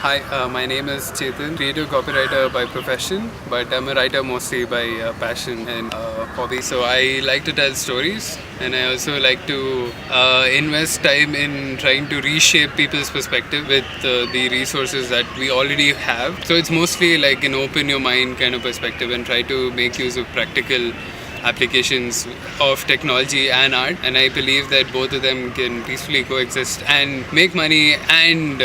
Hi, my name is Chetan, creative copywriter by profession, but I'm a writer mostly by passion and hobby. So I like to tell stories, and I also like to invest time in trying to reshape people's perspective with the resources that we already have. So it's mostly like an open your mind kind of perspective and try to make use of practical applications of technology and art, and I believe that both of them can peacefully coexist and make money and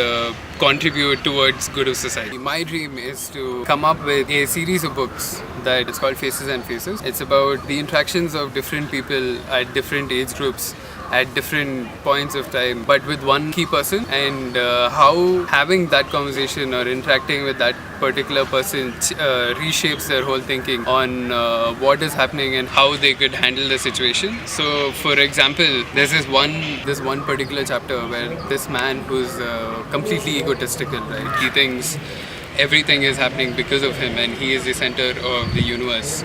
contribute towards good of society. My dream is to come up with a series of books that it's called Faces and Faces. It's about the interactions of different people at different age groups at different points of time, but with one key person, and how having that conversation or interacting with that particular person reshapes their whole thinking on what is happening and how they could handle the situation. So, for example, there's this one particular chapter where this man who's completely egotistical, right? He thinks everything is happening because of him, and he is the center of the universe.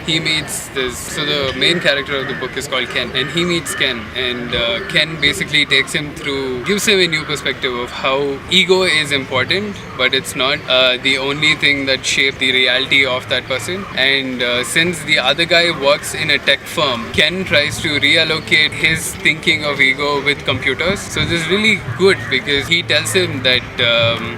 He meets this, so the main character of the book is called Ken, and he meets Ken, and Ken basically takes him through, gives him a new perspective of how ego is important, but it's not the only thing that shapes the reality of that person. And since the other guy works in a tech firm, Ken tries to reallocate his thinking of ego with computers. So this is really good because he tells him that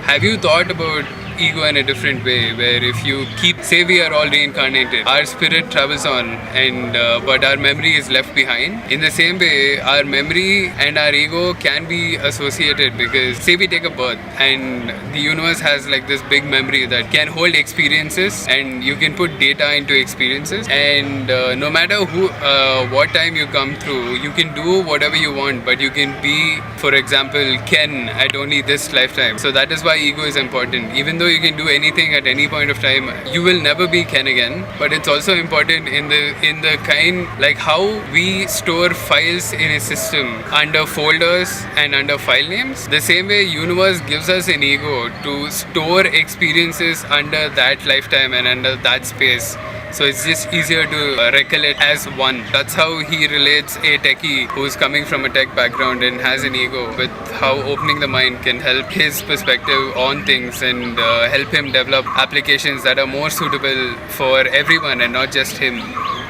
have you thought about ego in a different way, where if you keep, say we are all reincarnated, our spirit travels on, and but our memory is left behind. In the same way, our memory and our ego can be associated, because say we take a birth and the universe has like this big memory that can hold experiences, and you can put data into experiences, and no matter what time you come through, you can do whatever you want, but you can be, for example, Ken at only this lifetime. So that is why ego is important. Even though you can do anything at any point of time, you will never be Ken again. But it's also important in the kind, like how we store files in a system under folders and under file names. The same way universe gives us an ego to store experiences under that lifetime and under that space. So it's just easier to recollect as one. That's how he relates a techie who's coming from a tech background and has an ego, with how opening the mind can help his perspective on things and help him develop applications that are more suitable for everyone and not just him.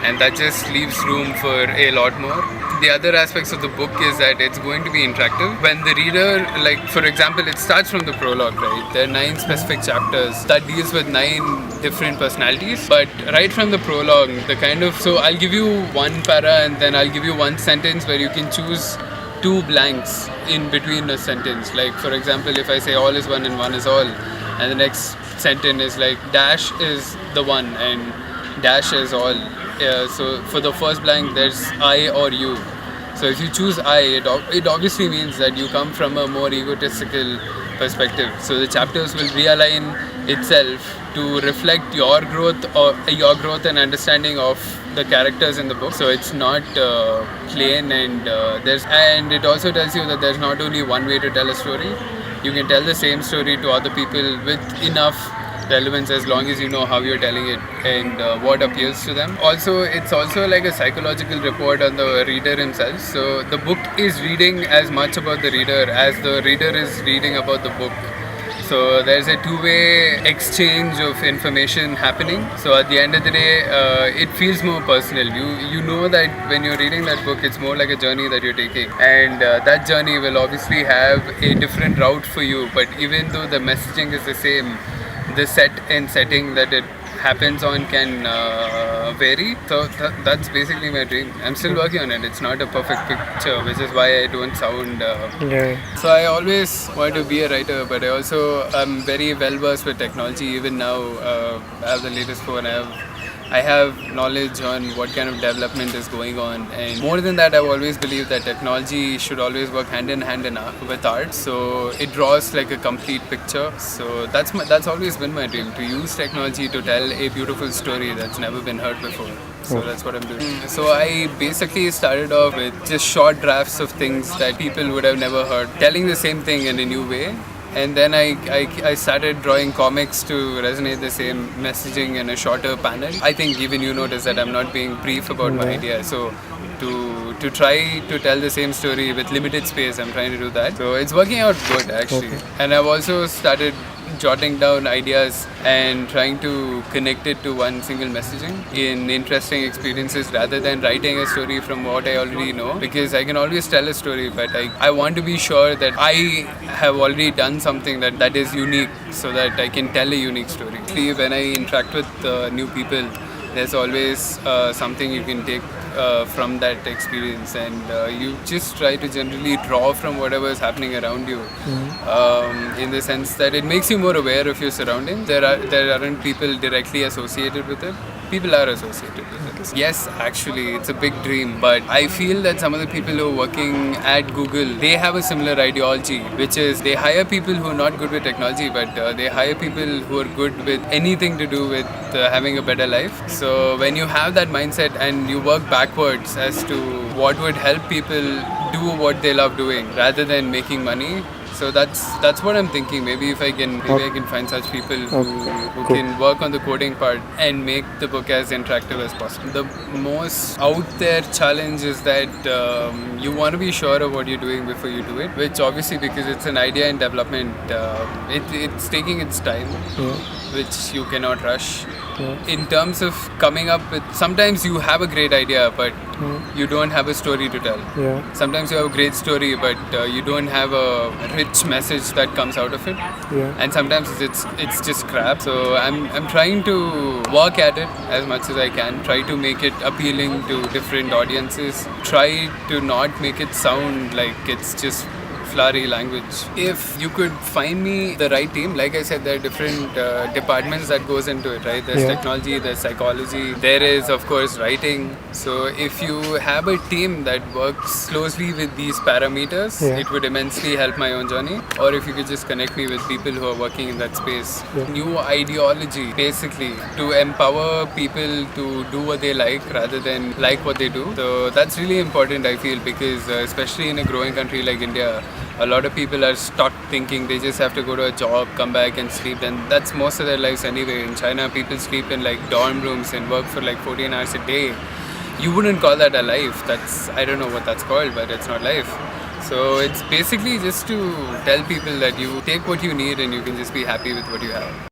And that just leaves room for a lot more. The other aspects of the book is that it's going to be interactive. When the reader, like for example, it starts from the prologue, right? There are 9 specific chapters that deals with 9 different personalities. But right from the prologue, the kind of, so I'll give you one para and then I'll give you one sentence where you can choose 2 blanks in between a sentence. Like for example, if I say all is one and one is all, and the next sentence is like dash is the one and dash is all. So for the first blank, there's I or you. So if you choose I, it obviously means that you come from a more egotistical perspective. So the chapters will realign itself to reflect your growth and understanding of the characters in the book. So it's not plain, and it also tells you that there's not only one way to tell a story. You can tell the same story to other people with enough relevance, as long as you know how you're telling it and what appeals to them. Also, it's also like a psychological report on the reader himself. So the book is reading as much about the reader as the reader is reading about the book. So there's a two-way exchange of information happening. So at the end of the day, it feels more personal. You know that when you're reading that book, it's more like a journey that you're taking, and that journey will obviously have a different route for you. But even though the messaging is the same, the set and setting that it happens on can vary. So that's basically my dream. I'm still working on it. It's not a perfect picture, which is why I don't sound So I always wanted to be a writer, but I also am very well versed with technology. Even now, I have the latest phone. I have knowledge on what kind of development is going on, and more than that, I've always believed that technology should always work hand in hand with art. So it draws like a complete picture. So that's always been my dream, to use technology to tell a beautiful story that's never been heard before. So that's what I'm doing. So I basically started off with just short drafts of things that people would have never heard, telling the same thing in a new way. And then I started drawing comics to resonate the same messaging in a shorter panel. I think even you notice that I'm not being brief about my idea. So to try to tell the same story with limited space. I'm trying to do that. So it's working out good actually. Okay. And I've also started jotting down ideas and trying to connect it to one single messaging in interesting experiences rather than writing a story from what I already know, because I can always tell a story, but I want to be sure that I have already done something that is unique so that I can tell a unique story. When I interact with new people, there's always something you can take from that experience, and you just try to generally draw from whatever is happening around you, in the sense that it makes you more aware of your surroundings. There aren't people directly associated with it. People are associated with it. Yes, actually, it's a big dream, but I feel that some of the people who are working at Google, they have a similar ideology, which is they hire people who are not good with technology, but they hire people who are good with anything to do with having a better life. So when you have that mindset and you work backwards as to what would help people do what they love doing rather than making money. So that's what I'm thinking. Maybe I can find such people who Cool. can work on the coding part and make the book as interactive as possible. The most out there challenge is that you want to be sure of what you're doing before you do it, which obviously, because it's an idea in development, it's taking its time, Yeah. which you cannot rush. Yeah. In terms of coming up with, sometimes you have a great idea, but you don't have a story to tell. Yeah. Sometimes you have a great story, but you don't have a rich message that comes out of it. Yeah. And sometimes it's just crap. So I'm trying to work at it as much as I can. Try to make it appealing to different audiences. Try to not make it sound like it's just flowery language. If you could find me the right team, like I said, there are different departments that goes into it, right? There's Yeah. technology, there's psychology, there is of course writing. So if you have a team that works closely with these parameters, Yeah. it would immensely help my own journey. Or if you could just connect me with people who are working in that space. Yeah. New ideology, basically, to empower people to do what they like rather than like what they do. So that's really important, I feel, because especially in a growing country like India, a lot of people are stuck thinking they just have to go to a job, come back and sleep. And that's most of their lives anyway. In China, people sleep in like dorm rooms and work for like 14 hours a day. You wouldn't call that a life. I don't know what that's called, but it's not life. So it's basically just to tell people that you take what you need and you can just be happy with what you have.